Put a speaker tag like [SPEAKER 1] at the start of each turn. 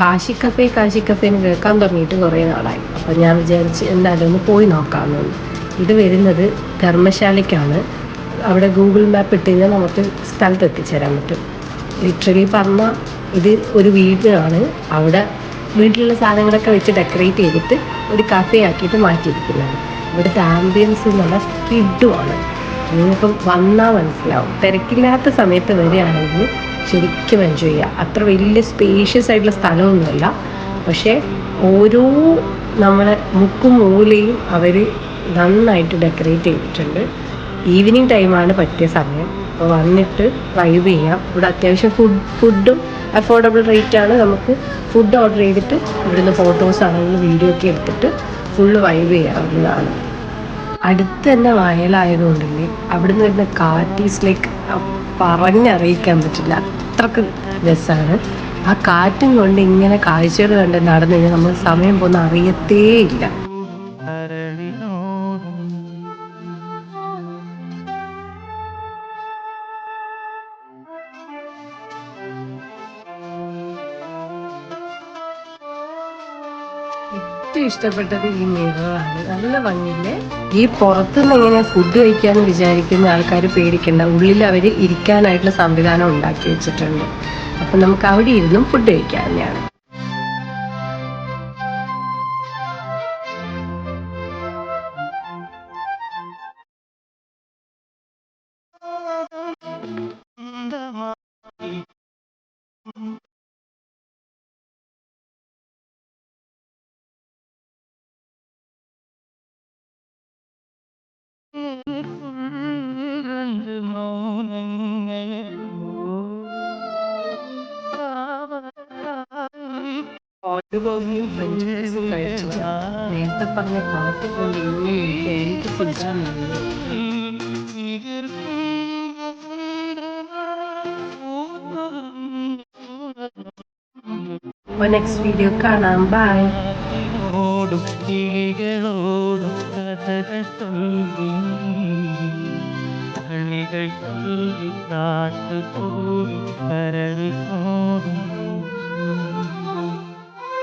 [SPEAKER 1] Kashi cafe Kashi കഫേന്ന് കേൾക്കാൻ തുടങ്ങിയിട്ട് കുറേ നാളായി. അപ്പം ഞാൻ വിചാരിച്ച് എന്തായാലും ഒന്ന് പോയി നോക്കാമെന്ന്. ഇത് വരുന്നത് ധർമ്മശാലയ്ക്കാണ്. അവിടെ ഗൂഗിൾ മാപ്പ് ഇട്ട് കഴിഞ്ഞാൽ നമുക്ക് സ്ഥലത്ത് എത്തിച്ചേരാൻ പറ്റും. ലിറ്ററലി പറഞ്ഞാൽ ഇത് ഒരു വീടാണ്. അവിടെ വീട്ടിലുള്ള സാധനങ്ങളൊക്കെ വെച്ച് ഡെക്കറേറ്റ് ചെയ്തിട്ട് ഒരു കഫേ ആക്കിയിട്ട് മാറ്റിയിരിക്കുന്നതാണ്. ഇവിടുത്തെ ആംബിയൻസ് എന്നുള്ള സ്കിഡുമാണ്. നിങ്ങൾക്കും വന്നാൽ മനസ്സിലാവും. തിരക്കില്ലാത്ത സമയത്ത് വരികയാണെങ്കിൽ ശരിക്കും എൻജോയ് ചെയ്യുക. അത്ര വലിയ സ്പേഷ്യസ് ആയിട്ടുള്ള സ്ഥലമൊന്നുമല്ല, പക്ഷേ ഓരോ നമ്മളെ മുക്കും മൂലയും അവർ നന്നായിട്ട് ഡെക്കറേറ്റ് ചെയ്തിട്ടുണ്ട്. ഈവനിങ് ടൈമാണ് പറ്റിയ സമയം. അപ്പോൾ വന്നിട്ട് വൈബ് ചെയ്യാം. ഇവിടെ അത്യാവശ്യം ഫുഡും അഫോർഡബിൾ റേറ്റാണ്. നമുക്ക് ഫുഡ് ഓർഡർ ചെയ്തിട്ട് ഇവിടുന്ന് ഫോട്ടോസ് ആണെങ്കിലും വീഡിയോ ഒക്കെ എടുത്തിട്ട് ഫുള്ള് വൈബ് ചെയ്യാവുന്നതാണ്. അടുത്ത് തന്നെ വയലായതുകൊണ്ടല്ലേ അവിടുന്ന് വരുന്ന കാറ്റ് ഈസ് ലൈക്ക് പറഞ്ഞറിയിക്കാൻ പറ്റില്ല, അത്രക്ക് രസമാണ്. ആ കാറ്റും കൊണ്ട് ഇങ്ങനെ കാഴ്ചകൾ കണ്ട് നടന്നു കഴിഞ്ഞാൽ നമ്മൾ സമയം പോകുന്ന അറിയത്തേ ഇല്ല. ഏറ്റവും ഇഷ്ടപ്പെട്ടത് ഈ മിററാണ്. നല്ല ഭംഗിയില്ലേ. ഈ പുറത്തുനിന്ന് എങ്ങനെ ഫുഡ് കഴിക്കാന്ന് വിചാരിക്കുന്ന ആൾക്കാർ പേടിക്കണ്ട. ഉള്ളിൽ അവർ ഇരിക്കാനായിട്ടുള്ള സംവിധാനം ഉണ്ടാക്കി വെച്ചിട്ടുണ്ട്. അപ്പം നമുക്ക് അവിടെ ഇരുന്നും ഫുഡ് കഴിക്കാൻ തന്നെയാണ്. നേരത്തെ പറഞ്ഞ കാറ്റ് കൊണ്ട് എനിക്ക് പിടിച്ചാണ്. അപ്പോൾ നെക്സ്റ്റ് വീഡിയോ കാണാം. ബൈ. കളികൾ ചൊല്ലി നാട്ടുകൂടി കരൾ